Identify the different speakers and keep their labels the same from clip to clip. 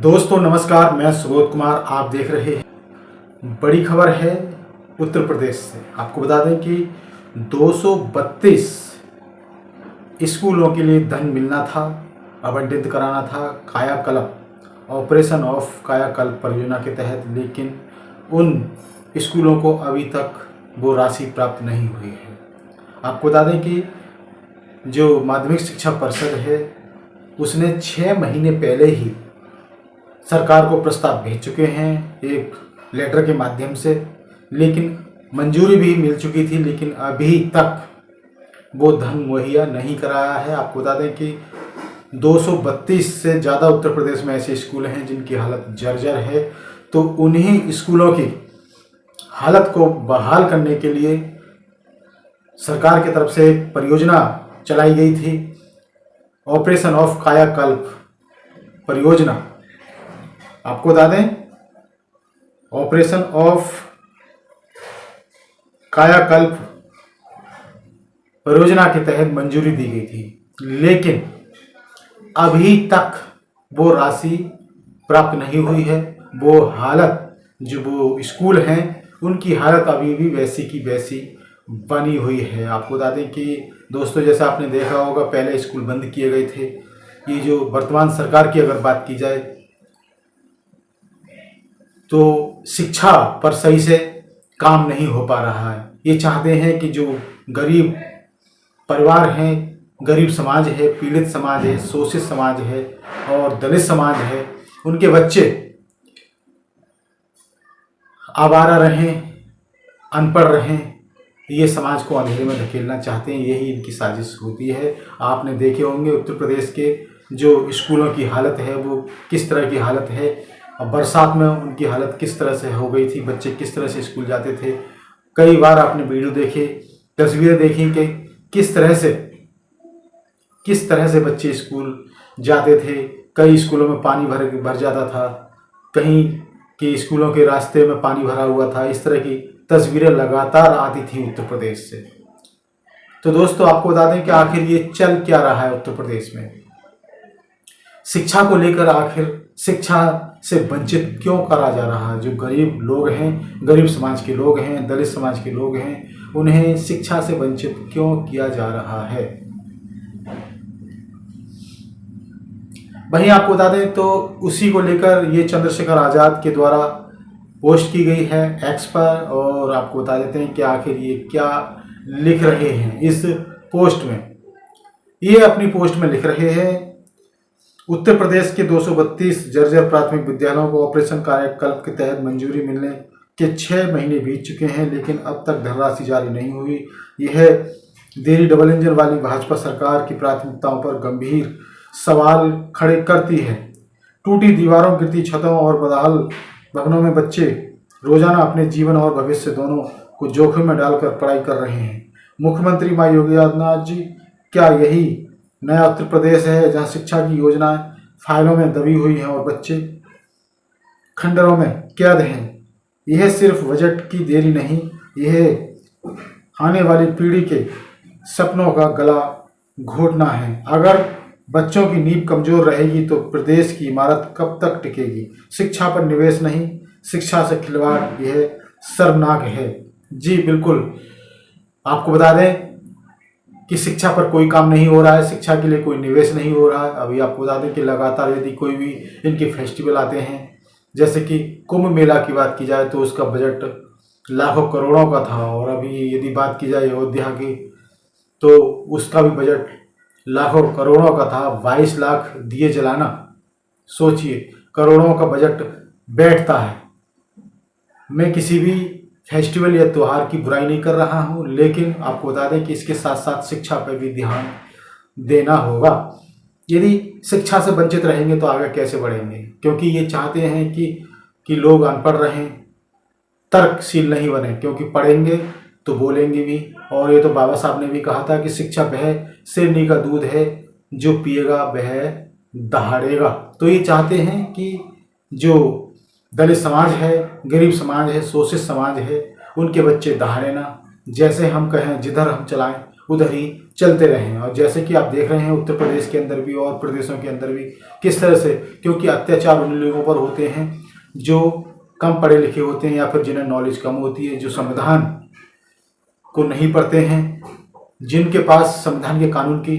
Speaker 1: दोस्तों नमस्कार, मैं सुबोध कुमार। आप देख रहे हैं बड़ी खबर है उत्तर प्रदेश से। आपको बता दें कि 232 स्कूलों के लिए धन मिलना था, आवंटित कराना था कायाकल्प ऑपरेशन ऑफ कायाकल्प परियोजना के तहत, लेकिन उन स्कूलों को अभी तक वो राशि प्राप्त नहीं हुई है। आपको बता दें कि जो माध्यमिक शिक्षा परिषद है उसने 6 महीने पहले ही सरकार को प्रस्ताव भेज चुके हैं एक लेटर के माध्यम से, लेकिन मंजूरी भी मिल चुकी थी, लेकिन अभी तक वो धन मुहैया नहीं कराया है। आपको बता दें कि 232 से ज़्यादा उत्तर प्रदेश में ऐसे स्कूल हैं जिनकी हालत जर्जर है, तो उन्हीं स्कूलों की हालत को बहाल करने के लिए सरकार की तरफ से एक परियोजना चलाई गई थी, ऑपरेशन ऑफ कायाकल्प परियोजना। आपको बता दें ऑपरेशन ऑफ कायाकल्प परियोजना के तहत मंजूरी दी गई थी, लेकिन अभी तक वो राशि प्राप्त नहीं हुई है। वो हालत, जो वो स्कूल हैं उनकी हालत अभी भी वैसी की वैसी बनी हुई है। आपको बता दें कि दोस्तों, जैसा आपने देखा होगा पहले स्कूल बंद किए गए थे। ये जो वर्तमान सरकार की अगर बात की जाए तो शिक्षा पर सही से काम नहीं हो पा रहा है। ये चाहते हैं कि जो गरीब परिवार हैं, गरीब समाज है, पीड़ित समाज है, शोषित समाज है और दलित समाज है, उनके बच्चे आवारा रहें, अनपढ़ रहें, ये समाज को अंधेरे में धकेलना चाहते हैं। यही इनकी साजिश होती है। आपने देखे होंगे उत्तर प्रदेश के जो स्कूलों की हालत है वो किस तरह की हालत है, और बरसात में उनकी हालत किस तरह से हो गई थी, बच्चे किस तरह से स्कूल जाते थे। कई बार आपने वीडियो देखे, तस्वीरें देखी कि किस तरह से बच्चे स्कूल जाते थे। कई स्कूलों में पानी भर जाता था, कहीं के स्कूलों के रास्ते में पानी भरा हुआ था। इस तरह की तस्वीरें लगातार आती थी उत्तर प्रदेश से। तो दोस्तों, आपको बता दें कि आखिर ये चल क्या रहा है उत्तर प्रदेश में। शिक्षा को लेकर आखिर शिक्षा से वंचित क्यों करा जा रहा है। जो गरीब लोग हैं, गरीब समाज के लोग हैं, दलित समाज के लोग हैं, उन्हें शिक्षा से वंचित क्यों किया जा रहा है। वहीं आपको बता दें तो उसी को लेकर ये चंद्रशेखर आज़ाद के द्वारा पोस्ट की गई है एक्स पर, और आपको बता देते हैं कि आखिर ये क्या लिख रहे हैं इस पोस्ट में। ये अपनी पोस्ट में लिख रहे हैं, उत्तर प्रदेश के 232 जर्जर प्राथमिक विद्यालयों को ऑपरेशन कायाकल्प के तहत मंजूरी मिलने के 6 महीने बीत चुके हैं, लेकिन अब तक धनराशि जारी नहीं हुई। यह देरी डबल इंजन वाली भाजपा सरकार की प्राथमिकताओं पर गंभीर सवाल खड़े करती है। टूटी दीवारों, गिरती छतों और बदहाल भवनों में बच्चे रोजाना अपने जीवन और भविष्य दोनों को जोखिम में डालकर पढ़ाई कर रहे हैं। मुख्यमंत्री मां योगी आदित्यनाथ जी, क्या यही नया उत्तर प्रदेश है जहां शिक्षा की योजनाएं फाइलों में दबी हुई हैं और बच्चे खंडरों में कैद हैं? यह सिर्फ बजट की देरी नहीं, यह आने वाली पीढ़ी के सपनों का गला घोटना है। अगर बच्चों की नींव कमजोर रहेगी तो प्रदेश की इमारत कब तक टिकेगी। शिक्षा पर निवेश नहीं, शिक्षा से खिलवाड़, यह शर्मनाक है। जी बिल्कुल, आपको बता दें कि शिक्षा पर कोई काम नहीं हो रहा है, शिक्षा के लिए कोई निवेश नहीं हो रहा है। अभी आपको बता दें कि लगातार यदि कोई भी इनके फेस्टिवल आते हैं, जैसे कि कुंभ मेला की बात की जाए तो उसका बजट लाखों करोड़ों का था, और अभी यदि बात की जाए अयोध्या की तो उसका भी बजट लाखों करोड़ों का था। 22 लाख दिए जलाना, सोचिए करोड़ों का बजट बैठता है। मैं किसी भी फेस्टिवल या त्यौहार की बुराई नहीं कर रहा हूं, लेकिन आपको बता दें कि इसके साथ साथ शिक्षा पर भी ध्यान देना होगा। यदि शिक्षा से वंचित रहेंगे तो आगे कैसे बढ़ेंगे, क्योंकि ये चाहते हैं कि लोग अनपढ़ रहें, तर्कशील नहीं बने, क्योंकि पढ़ेंगे तो बोलेंगे भी। और ये तो बाबा साहब ने भी कहा था कि शिक्षा वह शेरनी का दूध है, जो पिएगा वह दहाड़ेगा। तो ये चाहते हैं कि जो दलित समाज है, गरीब समाज है, शोषित समाज है, उनके बच्चे दहाड़े ना। जैसे हम कहें जिधर हम चलाएं उधर ही चलते रहे हैं। और जैसे कि आप देख रहे हैं उत्तर प्रदेश के अंदर भी और प्रदेशों के अंदर भी किस तरह से, क्योंकि अत्याचार उन लोगों पर होते हैं जो कम पढ़े लिखे होते हैं या फिर जिन्हें नॉलेज कम होती है, जो संविधान को नहीं पढ़ते हैं, जिनके पास संविधान के कानून की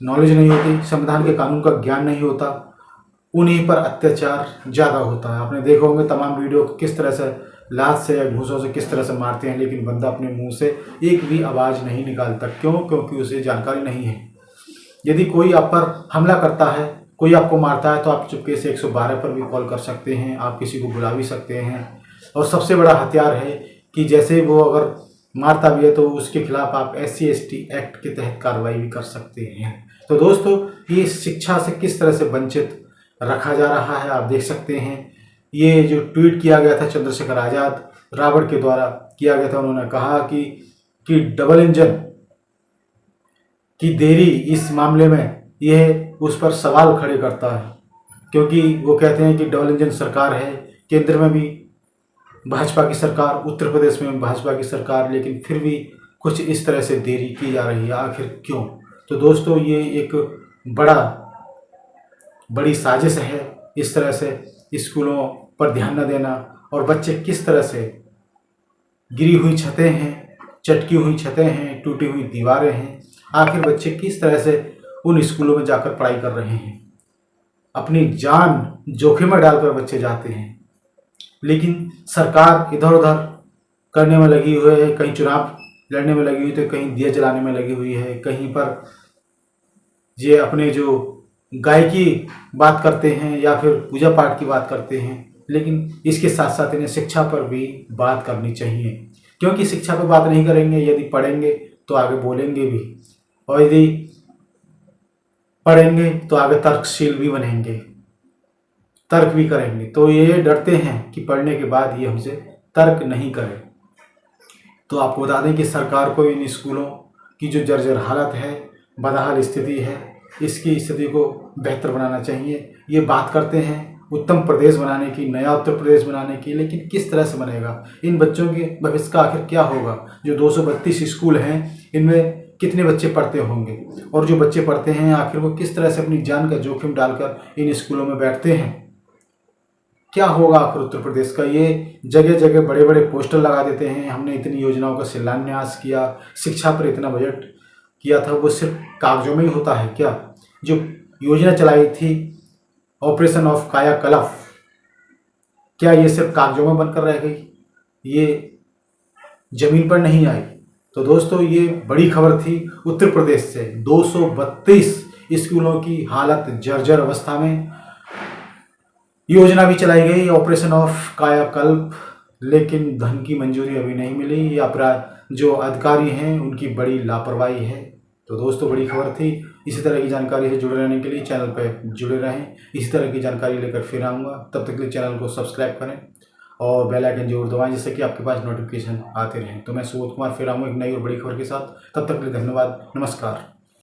Speaker 1: नॉलेज नहीं होती, संविधान के कानून का ज्ञान नहीं होता, उन्हीं पर अत्याचार ज़्यादा होता है। आपने देखा होंगे तमाम वीडियो किस तरह से लात से या घूंसों से किस तरह से मारते हैं, लेकिन बंदा अपने मुंह से एक भी आवाज़ नहीं निकालता। क्यों? क्योंकि उसे जानकारी नहीं है। यदि कोई आप पर हमला करता है, कोई आपको मारता है, तो आप चुपके से 112 पर भी कॉल कर सकते हैं, आप किसी को बुला भी सकते हैं। और सबसे बड़ा हथियार है कि जैसे वो अगर मारता भी है तो उसके खिलाफ आप SC/ST एक्ट के तहत कार्रवाई भी कर सकते हैं। तो दोस्तों, ये शिक्षा से किस तरह से वंचित रखा जा रहा है आप देख सकते हैं। ये जो ट्वीट किया गया था चंद्रशेखर आज़ाद रावण के द्वारा किया गया था, उन्होंने कहा कि डबल इंजन की देरी इस मामले में यह उस पर सवाल खड़े करता है, क्योंकि वो कहते हैं कि डबल इंजन सरकार है, केंद्र में भी भाजपा की सरकार, उत्तर प्रदेश में भाजपा की सरकार, लेकिन फिर भी कुछ इस तरह से देरी की जा रही है। आखिर क्यों? तो दोस्तों, ये एक बड़ी साजिश है इस तरह से स्कूलों पर ध्यान न देना, और बच्चे किस तरह से गिरी हुई छतें हैं, चटकी हुई छतें हैं, टूटी हुई दीवारें हैं, आखिर बच्चे किस तरह से उन स्कूलों में जाकर पढ़ाई कर रहे हैं। अपनी जान जोखिम में डालकर बच्चे जाते हैं, लेकिन सरकार इधर उधर करने में लगी हुई है, कहीं चुनाव लड़ने में लगी हुई, तो कहीं दिया जलाने में लगी हुई है, कहीं पर ये अपने जो गायकी बात करते हैं या फिर पूजा पाठ की बात करते हैं। लेकिन इसके साथ साथ इन्हें शिक्षा पर भी बात करनी चाहिए, क्योंकि शिक्षा पर बात नहीं करेंगे, यदि पढ़ेंगे तो आगे बोलेंगे भी, और यदि पढ़ेंगे तो आगे तर्कशील भी बनेंगे, तर्क भी करेंगे। तो ये डरते हैं कि पढ़ने के बाद ये हमसे तर्क नहीं करें। तो आपको बता दें कि सरकार को इन स्कूलों की जो जर्जर हालत है, बदहाल स्थिति है, इसकी स्थिति को बेहतर बनाना चाहिए। ये बात करते हैं उत्तम प्रदेश बनाने की, नया उत्तर प्रदेश बनाने की, लेकिन किस तरह से बनेगा? इन बच्चों के भविष्य का आखिर क्या होगा? जो 232 स्कूल हैं, इनमें कितने बच्चे पढ़ते होंगे? और जो बच्चे पढ़ते हैं आखिर वो किस तरह से अपनी जान का जोखिम डालकर इन स्कूलों में बैठते हैं? क्या होगा आखिर उत्तर प्रदेश का? ये जगह जगह बड़े बड़े पोस्टर लगा देते हैं, हमने इतनी योजनाओं का शिलान्यास किया, शिक्षा पर इतना बजट किया था। वो सिर्फ कागजों में ही होता है क्या? जो योजना चलाई थी ऑपरेशन ऑफ कायाकल्प, क्या ये सिर्फ कागजों में बनकर रह गई? ये जमीन पर नहीं आई? तो दोस्तों, ये बड़ी खबर थी उत्तर प्रदेश से। 232 स्कूलों की हालत जर्जर अवस्था में। योजना भी चलाई गई ऑपरेशन ऑफ कायाकल्प, लेकिन धन की मंजूरी अभी नहीं मिली, या जो अधिकारी हैं उनकी बड़ी लापरवाही है। तो दोस्तों, बड़ी खबर थी। इसी तरह की जानकारी से जुड़े रहने के लिए चैनल पर जुड़े रहें। इसी तरह की जानकारी लेकर फिर आऊँगा। तब तक के लिए चैनल को सब्सक्राइब करें और बेल आइकन जरूर दबाएं, जिससे कि आपके पास नोटिफिकेशन आते रहें। तो मैं सुबोध कुमार फिर आऊँगा एक नई और बड़ी खबर के साथ। तब तक के लिए धन्यवाद, नमस्कार।